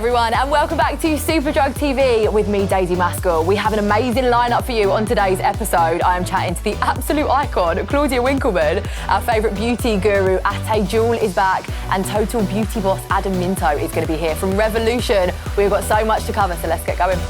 everyone, and welcome back to Superdrug TV with me, Daisy Maskell. We have an amazing lineup for you on today's episode. I am chatting to the absolute icon, Claudia Winkleman. Our favourite beauty guru, Ateh Jewel, is back, and total beauty boss Adam Minto is going to be here from Revolution. We've got so much to cover, so let's get going.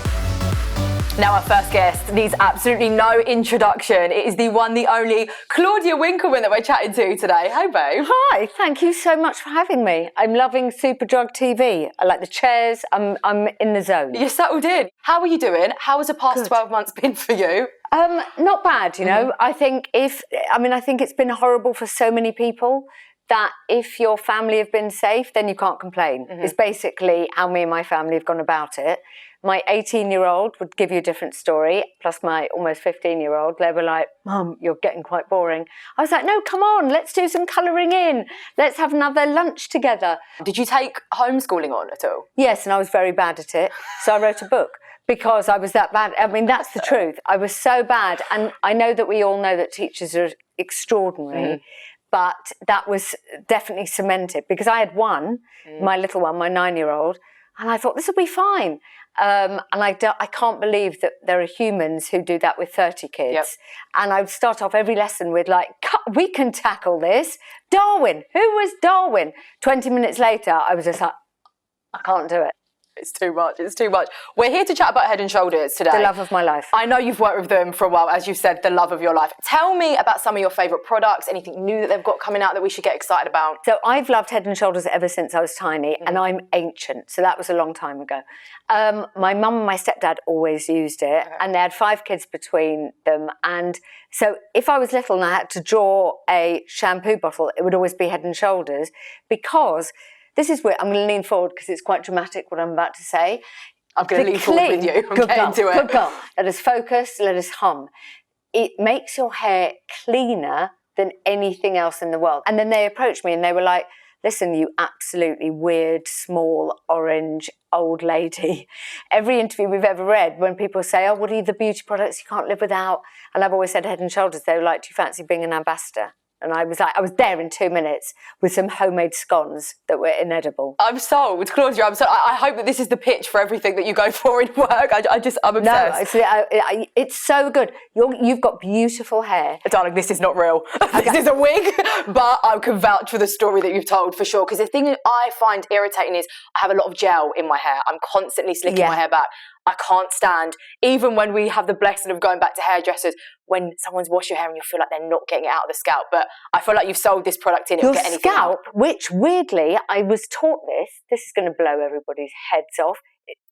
Now, our first guest needs absolutely no introduction. It is the one, the only Claudia Winkleman that we're chatting to today. Hey, babe. Hi, thank you so much for having me. I'm loving Superdrug TV. I like the chairs. I'm in the zone. You're settled in. How are you doing? How has the past 12 months been for you? Not bad, you know. I think it's been horrible for so many people that if your family have been safe, then you can't complain. It's basically how me and my family have gone about it. My 18-year-old would give you a different story, plus my almost 15-year-old. They were like, Mum, you're getting quite boring. I was like, no, come on, let's do some colouring in. Let's have another lunch together. Did you take homeschooling on at all? Yes, and I was very bad at it. So I wrote a book because I was that bad. I mean, that's the truth. I was so bad. And I know that we all know that teachers are extraordinary. But that was definitely cemented because I had one, my little one, my 9-year-old, and I thought this will be fine. And I can't believe that there are humans who do that with 30 kids. Yep. And I would start off every lesson with like, we can tackle this. Darwin, who was Darwin? 20 minutes later, I was just like, I can't do it. It's too much, it's too much. We're here to chat about Head & Shoulders today. The love of my life. I know you've worked with them for a while, as you said, the love of your life. Tell me about some of your favourite products, anything new that they've got coming out that we should get excited about. So I've loved Head & Shoulders ever since I was tiny, and I'm ancient, so that was a long time ago. My mum and my stepdad always used it, and they had 5 kids between them, and so if I was little and I had to draw a shampoo bottle, it would always be Head & Shoulders, because this is where I'm going to lean forward because it's quite dramatic what I'm about to say. I'm going to lean forward with you. I'm getting to it. Good girl. Let us focus. Let us hum. It makes your hair cleaner than anything else in the world. And then they approached me and they were like, listen, you absolutely weird, small, orange, old lady. Every interview we've ever read, when people say, oh, what are the beauty products you can't live without? And I've always said Head & Shoulders. They were like, do you fancy being an ambassador? And I was like, I was there in 2 minutes with some homemade scones that were inedible. I'm sold, Claudia. I'm sold. I hope that this is the pitch for everything that you go for in work. I'm obsessed. No, it's so good. You've got beautiful hair. Darling, this is not real. This is a wig, but I can vouch for the story that you've told for sure. Because the thing that I find irritating is I have a lot of gel in my hair. I'm constantly slicking my hair back. I can't stand, even when we have the blessing of going back to hairdressers, when someone's washed your hair and you feel like they're not getting it out of the scalp. But I feel like you've sold this product in. Your scalp, which weirdly, I was taught this is going to blow everybody's heads off.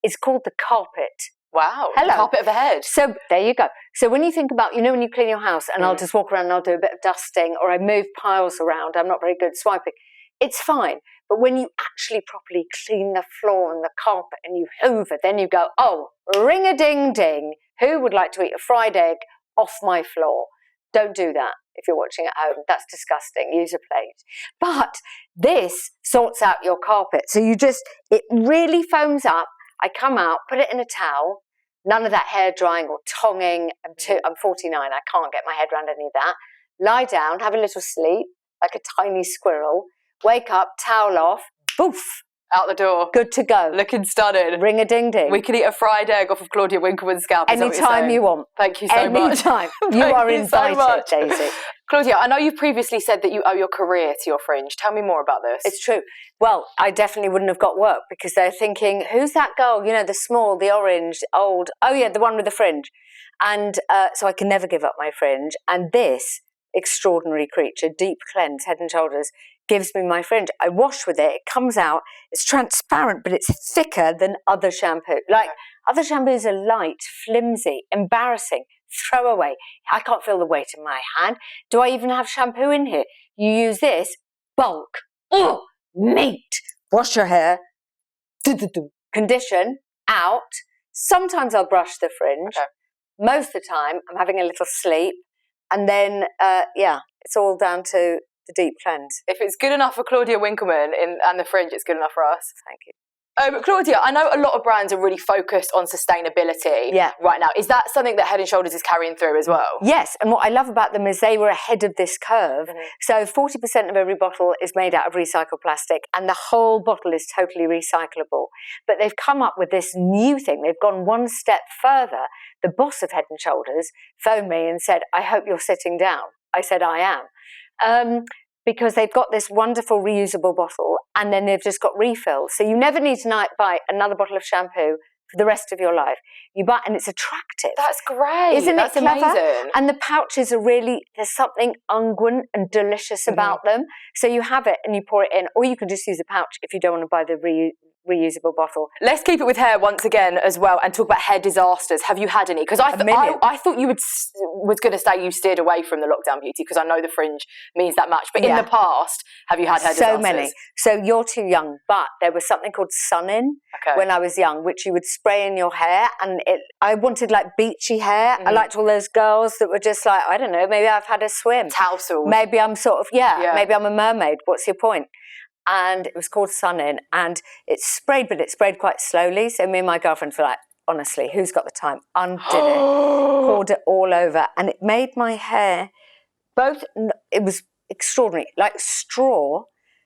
It's called the carpet. Wow. Hello. The carpet of the head. So there you go. So when you think about, you know, when you clean your house and I'll just walk around and I'll do a bit of dusting or I move piles around, I'm not very good at swiping. It's fine. But when you actually properly clean the floor and the carpet and you hoover, then you go, oh, ring-a-ding-ding. Who would like to eat a fried egg off my floor? Don't do that if you're watching at home. That's disgusting. Use a plate. But this sorts out your carpet. So it really foams up. I come out, put it in a towel. None of that hair drying or tonging. I'm 49. I can't get my head around any of that. Lie down, have a little sleep, like a tiny squirrel. Wake up, towel off, boof. Out the door. Good to go. Looking stunning. Ring-a-ding-ding. We can eat a fried egg off of Claudia Winkleman's scalp. Anytime you want. Thank you so much. Anytime. You are invited, Daisy. Claudia, I know you've previously said that you owe your career to your fringe. Tell me more about this. It's true. Well, I definitely wouldn't have got work because they're thinking, who's that girl? You know, the small, the orange, old. Oh, yeah, the one with the fringe. And so I can never give up my fringe. And this extraordinary creature, Deep Cleanse, Head & Shoulders, gives me my fringe. I wash with it. It comes out. It's transparent, but it's thicker than other shampoo. Like, other shampoos are light, flimsy, embarrassing, throw away. I can't feel the weight in my hand. Do I even have shampoo in here? You use this, bulk. Oh, meat. Wash your hair. Condition, out. Sometimes I'll brush the fringe. Okay. Most of the time, I'm having a little sleep. And then, it's all down to the Deep Cleanse. If it's good enough for Claudia Winkleman and the fringe, it's good enough for us. Thank you. Claudia, I know a lot of brands are really focused on sustainability right now. Is that something that Head & Shoulders is carrying through as well? Yes, and what I love about them is they were ahead of this curve. So 40% of every bottle is made out of recycled plastic, and the whole bottle is totally recyclable. But they've come up with this new thing. They've gone one step further. The boss of Head & Shoulders phoned me and said, I hope you're sitting down. I said, I am. Because they've got this wonderful reusable bottle, and then they've just got refills. So you never need to buy another bottle of shampoo for the rest of your life. You buy, and it's attractive. That's great. Isn't That's it clever? amazing. And the pouches are really, there's something unguent and delicious about them. So you have it and you pour it in, or you can just use a pouch if you don't want to buy the reusable bottle. Let's keep it with hair once again as well, and talk about hair disasters. Have you had any? Because I thought you was going to say you steered away from the lockdown beauty, because I know the fringe means that much. But in the past, have you had hair disasters? So many. So you're too young, but there was something called sun-in when I was young, which you would spray in your hair, and I wanted like beachy hair. I liked all those girls that were just like, I don't know, maybe I've had a swim. Towels. Maybe I'm sort of, maybe I'm a mermaid. What's your point? And it was called sun-in, and it sprayed, but it sprayed quite slowly. So me and my girlfriend were like, honestly, who's got the time? Undid it, poured it all over, and it made my hair it was extraordinary, like straw,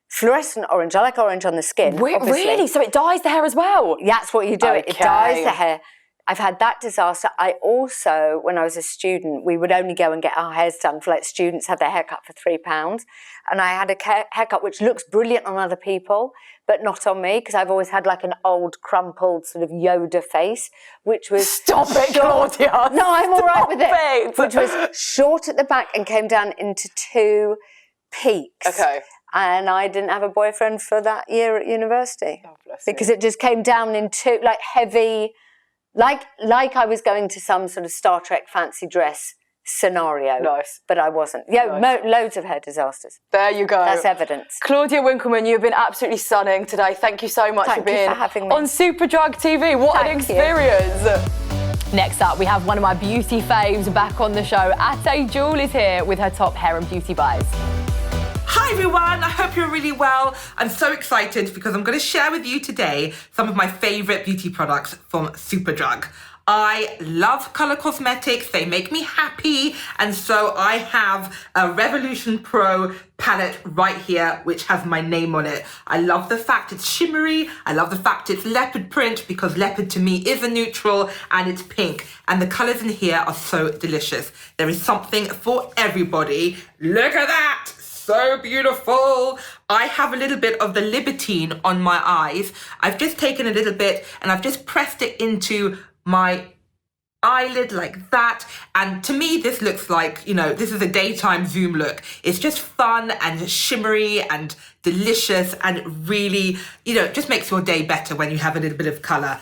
fluorescent orange. I like orange on the skin. Really? So it dyes the hair as well? That's what you do. It dyes the hair. I've had that disaster. I also, when I was a student, we would only go and get our hairs done for, like, students had their haircut for £3. And I had a haircut which looks brilliant on other people, but not on me, because I've always had like an old, crumpled sort of Yoda face, which was... Stop it, Claudia! No, I'm all right with it. Which was short at the back and came down into 2 peaks. Okay. And I didn't have a boyfriend for that year at university. Oh, bless because it just came down into, like, heavy... Like I was going to some sort of Star Trek fancy dress scenario. Nice. But I wasn't. Yeah, nice. Loads of hair disasters. There you go. That's evidence. Claudia Winkleman, you've been absolutely stunning today. Thank you so much for being on Superdrug TV. What an experience. Next up, we have one of my beauty faves back on the show. Ateh Jewel is here with her top hair and beauty buys. Hi everyone, I hope you're really well. I'm so excited because I'm going to share with you today some of my favourite beauty products from Superdrug. I love colour cosmetics, they make me happy, and so I have a Revolution Pro palette right here which has my name on it. I love the fact it's shimmery, I love the fact it's leopard print because leopard to me is a neutral, and it's pink, and the colours in here are so delicious. There is something for everybody. Look at that! So beautiful. I have a little bit of the Libertine on my eyes. I've just taken a little bit and I've just pressed it into my eyelid like that. And to me, this looks like, you know, this is a daytime Zoom look. It's just fun and shimmery and delicious and really, you know, it just makes your day better when you have a little bit of colour.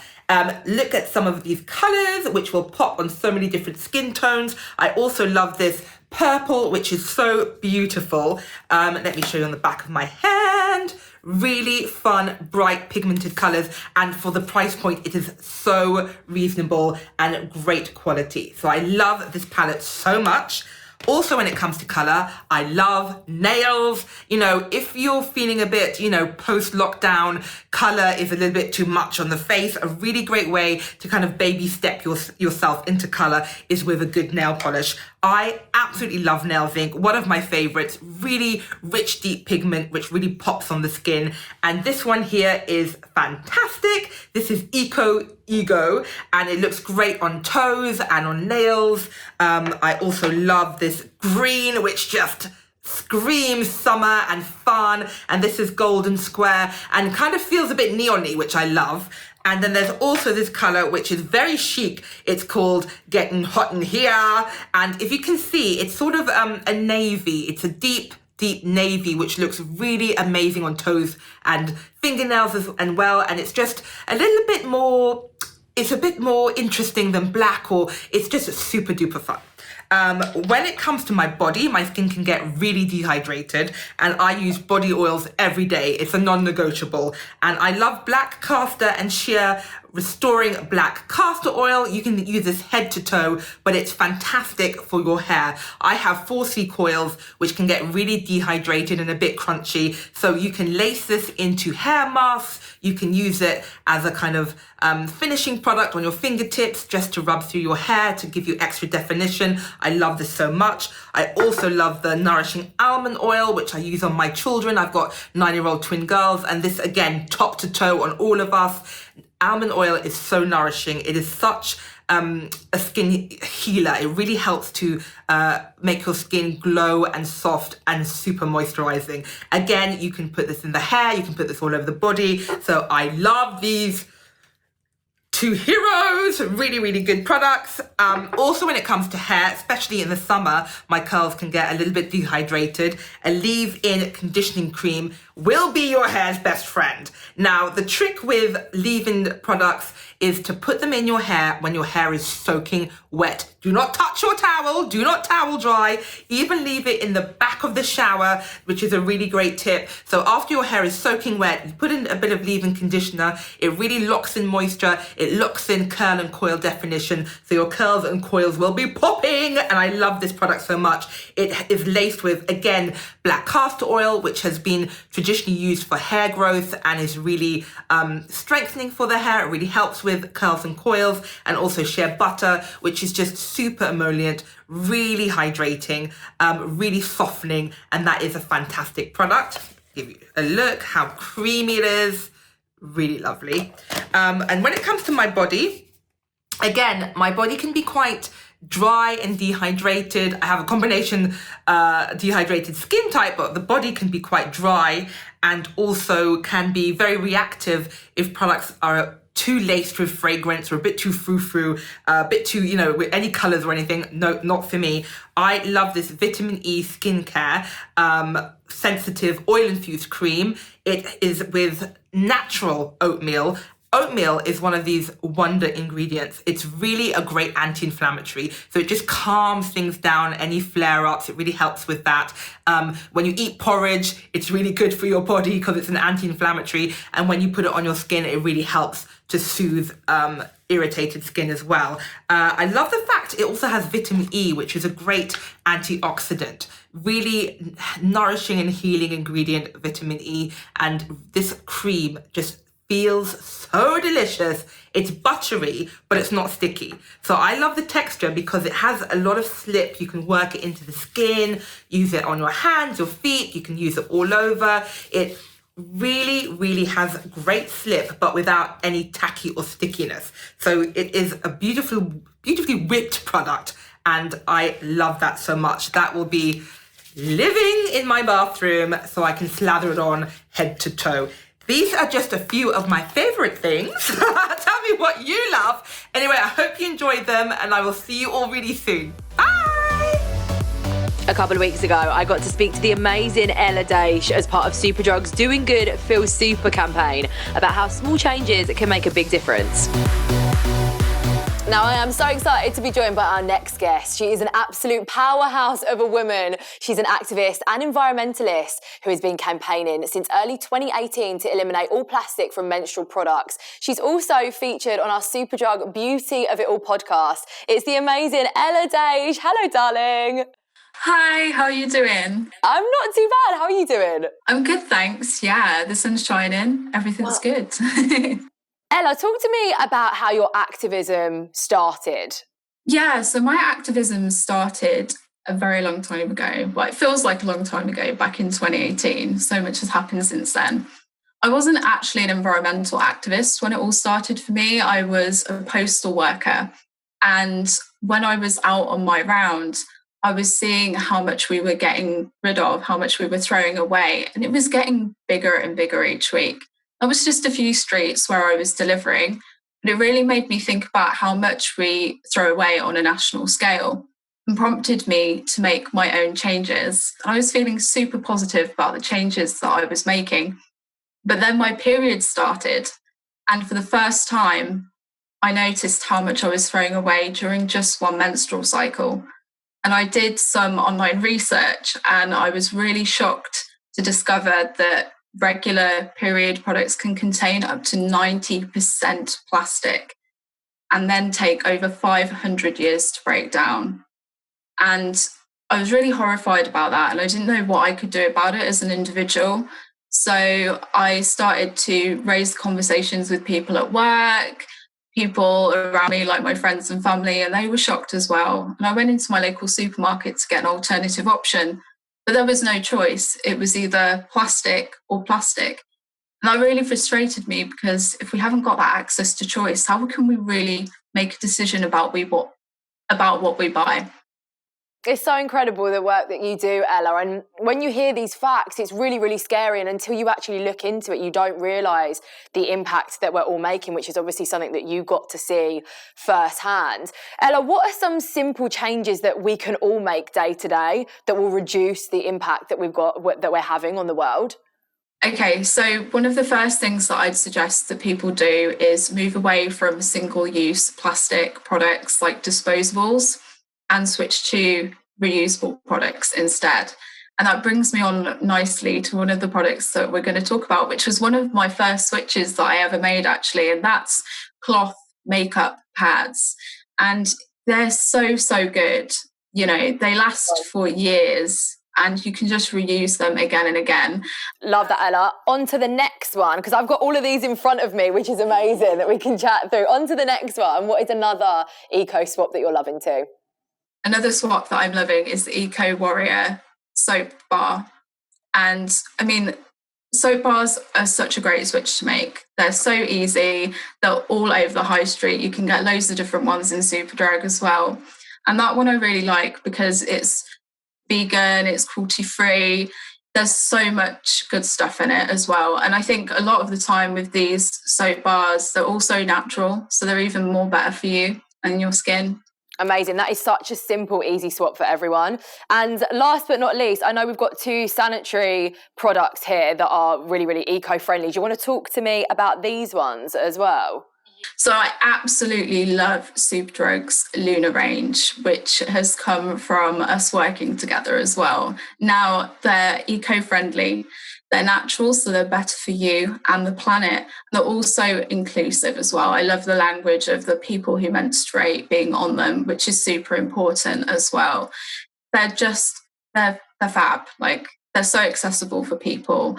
Look at some of these colours, which will pop on so many different skin tones. I also love this purple, which is so beautiful. Let me show you on the back of my hand. Really fun, bright, pigmented colours. And for the price point, it is so reasonable and great quality. So I love this palette so much. Also, when it comes to colour, I love nails. You know, if you're feeling a bit, you know, post-lockdown, colour is a little bit too much on the face, a really great way to kind of baby step yourself into colour is with a good nail polish. I absolutely love Nails Inc. One of my favourites, really rich, deep pigment, which really pops on the skin. And this one here is fantastic. This is Eco Ego, and it looks great on toes and on nails. I also love this green, which just screams summer and fun. And this is Golden Square and kind of feels a bit neon-y, which I love. And then there's also this colour, which is very chic. It's called Getting Hot in Here. And if you can see, it's sort of a navy. It's a deep navy, which looks really amazing on toes and fingernails as well. And it's just a little bit more, it's a bit more interesting than black, or it's just super duper fun. When it comes to my body, my skin can get really dehydrated, and I use body oils every day. It's a non-negotiable. And I love black, castor and shea restoring black castor oil. You can use this head to toe, but it's fantastic for your hair. I have 4C coils, which can get really dehydrated and a bit crunchy. So you can lace this into hair masks. You can use it as a kind of finishing product on your fingertips just to rub through your hair to give you extra definition. I love this so much. I also love the nourishing almond oil, which I use on my children. I've got 9-year-old twin girls, and this again, top to toe on all of us. Almond oil is so nourishing. It is such a skin healer. It really helps to make your skin glow and soft and super moisturizing. Again, you can put this in the hair, you can put this all over the body. So I love these two heroes, really, really good products. Also, when it comes to hair, especially in the summer, my curls can get a little bit dehydrated. A leave-in conditioning cream will be your hair's best friend. Now, the trick with leave-in products is to put them in your hair when your hair is soaking wet. Do not touch your towel, do not towel dry, even leave it in the back of the shower, which is a really great tip. So after your hair is soaking wet, you put in a bit of leave-in conditioner, it really locks in moisture, it locks in curl and coil definition, so your curls and coils will be popping, and I love this product so much. It is laced with, again, black castor oil, which has been traditionally used for hair growth and is really strengthening for the hair. It really helps with curls and coils, and also shea butter, which is just super emollient, really hydrating, really softening, and that is a fantastic product. Give you a look how creamy it is, really lovely. And when it comes to my body, again, my body can be quite dry and dehydrated. I have a combination dehydrated skin type, but the body can be quite dry and also can be very reactive if products are too laced with fragrance or a bit too frou-frou, a bit too, with any colours or anything. No, not for me. I love this vitamin E skincare sensitive oil-infused cream. It is with natural oatmeal. Oatmeal is one of these wonder ingredients. It's really a great anti-inflammatory. So it just calms things down, any flare-ups. It really helps with that. When you eat porridge, it's really good for your body because it's an anti-inflammatory. And when you put it on your skin, it really helps to soothe irritated skin as well. I love the fact it also has vitamin E, which is a great antioxidant. Really nourishing and healing ingredient, vitamin E. And this cream just feels so delicious. It's buttery, but it's not sticky. So I love the texture because it has a lot of slip. You can work it into the skin, use it on your hands, your feet. You can use it all over. It really, really has great slip, but without any tacky or stickiness. So it is a beautifully whipped product, and I love that so much. That will be living in my bathroom so I can slather it on head to toe. These are just a few of my favourite things. Tell me what you love. Anyway, I hope you enjoyed them, and I will see you all really soon. Bye! A couple of weeks ago, I got to speak to the amazing Ella Daish as part of Superdrug's Doing Good Feels Super campaign about how small changes can make a big difference. Now, I am so excited to be joined by our next guest. She is an absolute powerhouse of a woman. She's an activist and environmentalist who has been campaigning since early 2018 to eliminate all plastic from menstrual products. She's also featured on our Superdrug Beauty of It All podcast. It's the amazing Ella Daish. Hello, darling. Hi, how are you doing? I'm not too bad. How are you doing? I'm good, thanks. Yeah, the sun's shining. Everything's good. Ella, talk to me about how your activism started. Yeah, so my activism started a very long time ago. Well, it feels like a long time ago, back in 2018. So much has happened since then. I wasn't actually an environmental activist when it all started for me. I was a postal worker. And when I was out on my round, I was seeing how much we were getting rid of, how much we were throwing away. And it was getting bigger and bigger each week. It was just a few streets where I was delivering, but it really made me think about how much we throw away on a national scale and prompted me to make my own changes. I was feeling super positive about the changes that I was making. But then my period started, and for the first time, I noticed how much I was throwing away during just one menstrual cycle. And I did some online research, and I was really shocked to discover that regular period products can contain up to 90% plastic and then take over 500 years to break down. And I was really horrified about that, and I didn't know what I could do about it as an individual. So I started to raise conversations with people at work, people around me, like my friends and family, and they were shocked as well. And I went into my local supermarket to get an alternative option, but there was no choice. It was either plastic or plastic. And that really frustrated me, because if we haven't got that access to choice, how can we really make a decision about what we buy? It's so incredible the work that you do, Ella. And when you hear these facts, it's really, really scary. And until you actually look into it, you don't realise the impact that we're all making, which is obviously something that you got to see firsthand. Ella, what are some simple changes that we can all make day to day that will reduce the impact that we're having on the world? Okay, so one of the first things that I'd suggest that people do is move away from single-use plastic products like disposables and switch to reusable products instead. And that brings me on nicely to one of the products that we're going to talk about, which was one of my first switches that I ever made, actually, and that's cloth makeup pads. And they're so, so good. You know, they last for years, and you can just reuse them again and again. Love that, Ella. On to the next one, because I've got all of these in front of me, which is amazing that we can chat through. On to the next one. What is another eco swap that you're loving too? Another swap that I'm loving is the Eco Warrior soap bar. And I mean, soap bars are such a great switch to make. They're so easy. They're all over the high street. You can get loads of different ones in Superdrug as well. And that one I really like because it's vegan, it's cruelty-free. There's so much good stuff in it as well. And I think a lot of the time with these soap bars, they're also natural. So they're even more better for you and your skin. Amazing. That is such a simple, easy swap for everyone. And last but not least, I know we've got 2 sanitary products here that are really, really eco-friendly. Do you want to talk to me about these ones as well? So I absolutely love Superdrug's Luna range, which has come from us working together as well. Now, they're eco-friendly. They're natural, so they're better for you and the planet. They're also inclusive as well. I love the language of the people who menstruate being on them, which is super important as well. They're fab. Like, they're so accessible for people.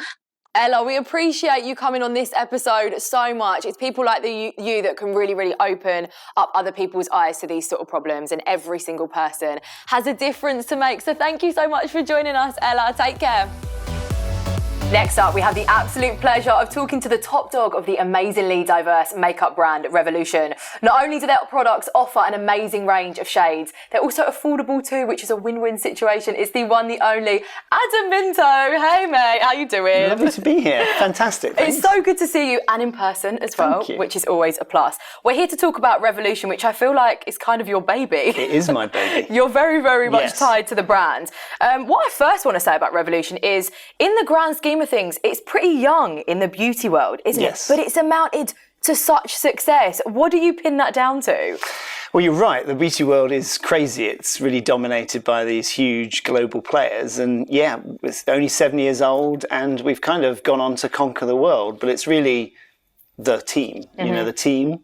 Ella, we appreciate you coming on this episode so much. It's people like you that can really, really open up other people's eyes to these sort of problems, and every single person has a difference to make. So thank you so much for joining us, Ella. Take care. Next up, we have the absolute pleasure of talking to the top dog of the amazingly diverse makeup brand Revolution. Not only do their products offer an amazing range of shades, they're also affordable too, which is a win-win situation. It's the one, the only Adam Minto. Hey mate, how you doing? Lovely to be here. Fantastic. Thanks. It's so good to see you, and in person as well, which is always a plus. We're here to talk about Revolution, which I feel like is kind of your baby. It is my baby. You're very, very much tied to the brand. What I first want to say about Revolution is, in the grand scheme of things, it's pretty young in the beauty world, isn't it? But it's amounted to such success. What do you pin that down to? Well, you're right. The beauty world is crazy. It's really dominated by these huge global players. And yeah, it's only 7 years old, and we've kind of gone on to conquer the world. But it's really the team, you know, the team.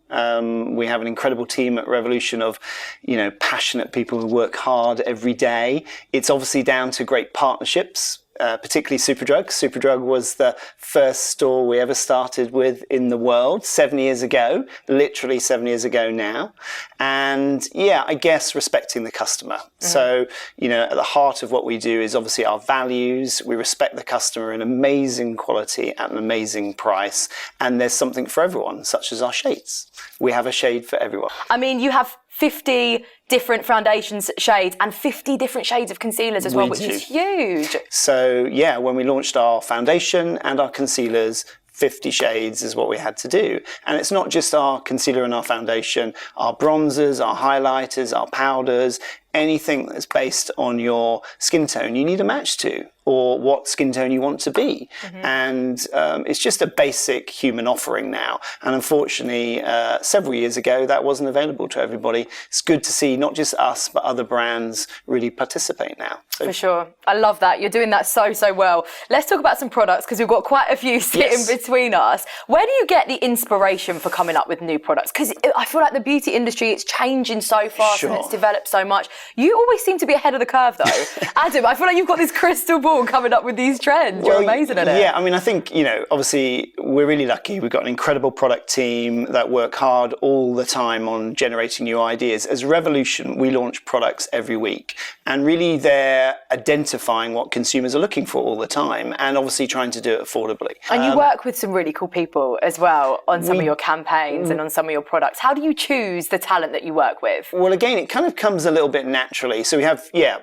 We have an incredible team at Revolution of, you know, passionate people who work hard every day. It's obviously down to great partnerships. Particularly Superdrug. Superdrug was the first store we ever started with in the world 7 years ago, literally 7 years ago now. And yeah, I guess respecting the customer. So, you know, at the heart of what we do is obviously our values. We respect the customer in amazing quality at an amazing price. And there's something for everyone, such as our shades. We have a shade for everyone. I mean, you have 50 different foundations shades and 50 different shades of concealers as well, which is huge. So yeah, when we launched our foundation and our concealers, 50 shades is what we had to do. And it's not just our concealer and our foundation, our bronzers, our highlighters, our powders, anything that's based on your skin tone you need a match to, or what skin tone you want to be. And it's just a basic human offering now. And unfortunately, several years ago, that wasn't available to everybody. It's good to see not just us, but other brands really participate now. So, for sure. I love that. You're doing that so well. Let's talk about some products, because we've got quite a few sitting between us. Where do you get the inspiration for coming up with new products? Because I feel like the beauty industry, it's changing so fast and it's developed so much. You always seem to be ahead of the curve, though. Adam, I feel like you've got this crystal ball coming up with these trends. You're amazing at it. Yeah, I mean, I think, obviously we're really lucky. We've got an incredible product team that work hard all the time on generating new ideas. As Revolution, we launch products every week, and really they're identifying what consumers are looking for all the time, and obviously trying to do it affordably. And you work with some really cool people as well on some of your campaigns and on some of your products. How do you choose the talent that you work with? Well, again, it kind of comes a little bit naturally. So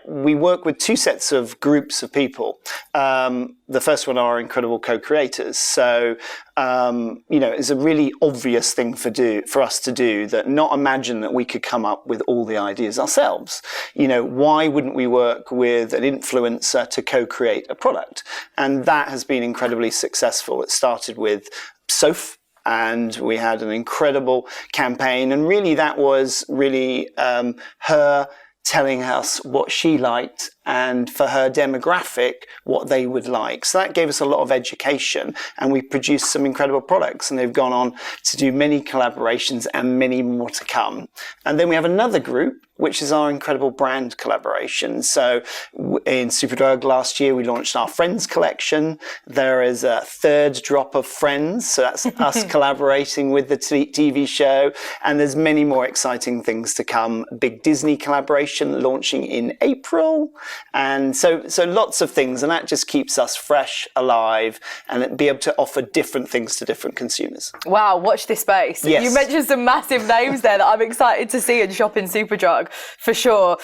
we work with two sets of groups of people. The first one are incredible co-creators. So, it's a really obvious thing for us to do, that not imagine that we could come up with all the ideas ourselves. Why wouldn't we work with an influencer to co-create a product? And that has been incredibly successful. It started with Soph, and we had an incredible campaign. And really that was really her telling us what she liked, and for her demographic, what they would like. So that gave us a lot of education, and we produced some incredible products, and they've gone on to do many collaborations and many more to come. And then we have another group, which is our incredible brand collaboration. So in Superdrug last year, we launched our Friends collection. There is a third drop of Friends. So that's us collaborating with the TV show. And there's many more exciting things to come. Big Disney collaboration launching in April. And so lots of things. And that just keeps us fresh, alive, and be able to offer different things to different consumers. Wow, watch this space. Yes. You mentioned some massive names there that I'm excited to see and shop in Superdrug. For sure.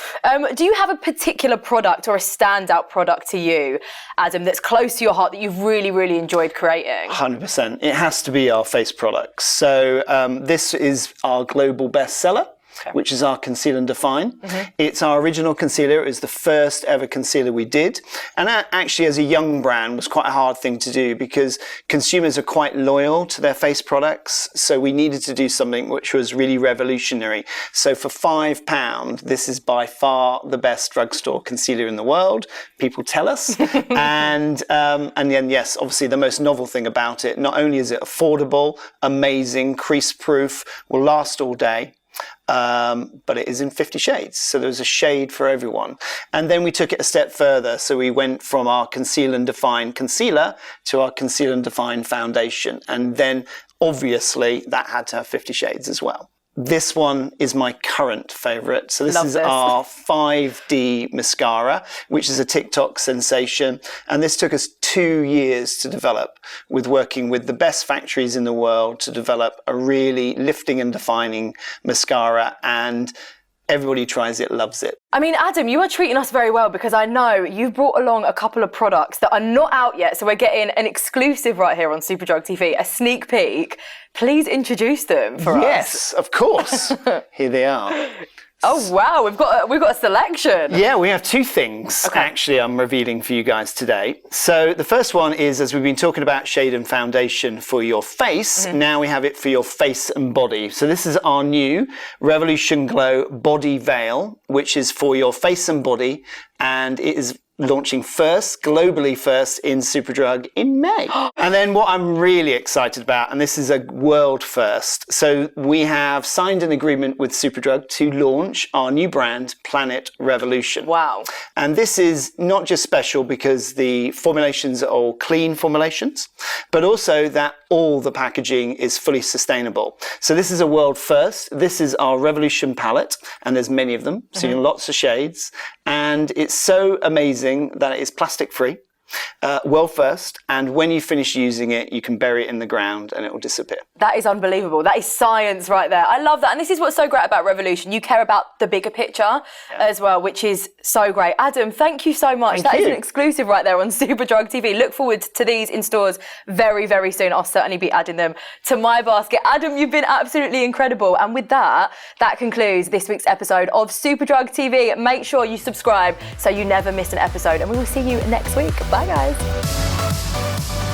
Do you have a particular product or a standout product to you, Adam, that's close to your heart that you've really enjoyed creating? 100%. It has to be our face products. So this is our global bestseller, which is our Conceal and Define. It's our original concealer. It was the first ever concealer we did. And that actually, as a young brand, was quite a hard thing to do, because consumers are quite loyal to their face products. So we needed to do something which was really revolutionary. So for £5, this is by far the best drugstore concealer in the world. People tell us. And then, yes, obviously the most novel thing about it, not only is it affordable, amazing, crease-proof, will last all day, but it is in 50 shades. So there's a shade for everyone. And then we took it a step further. So we went from our Conceal and Define concealer to our Conceal and Define foundation. And then obviously that had to have 50 shades as well. This one is my current favorite. So this is our 5D mascara, which is a TikTok sensation. And this took us 2 years to develop, with working with the best factories in the world to develop a really lifting and defining mascara. And everybody tries it, loves it. I mean, Adam, you are treating us very well, because I know you've brought along a couple of products that are not out yet. So we're getting an exclusive right here on Superdrug TV, a sneak peek. Please introduce them for us. Yes, of course. Here they are. Oh wow, we've got a selection. Yeah, we have two things actually I'm revealing for you guys today. So the first one is, as we've been talking about shade and foundation for your face, now we have it for your face and body. So this is our new Revolution Glow Body Veil, which is for your face and body, and it is launching globally first in Superdrug in May. And then what I'm really excited about, and this is a world first, so we have signed an agreement with Superdrug to launch our new brand, Planet Revolution. Wow. And this is not just special because the formulations are all clean formulations, but also that all the packaging is fully sustainable. So this is a world first. This is our Revolution palette, and there's many of them, so lots of shades. And it's so amazing that it is plastic free. well first, and when you finish using it, you can bury it in the ground and it will disappear. That is unbelievable. That is science right there. I love that. And this is what's so great about Revolution. You care about the bigger picture as well, which is so great. Adam, thank you so much. That is an exclusive right there on Superdrug TV. Look forward to these in stores very, very soon. I'll certainly be adding them to my basket. Adam, you've been absolutely incredible. And with that, that concludes this week's episode of Superdrug TV. Make sure you subscribe so you never miss an episode. And we will see you next week. Bye, guys.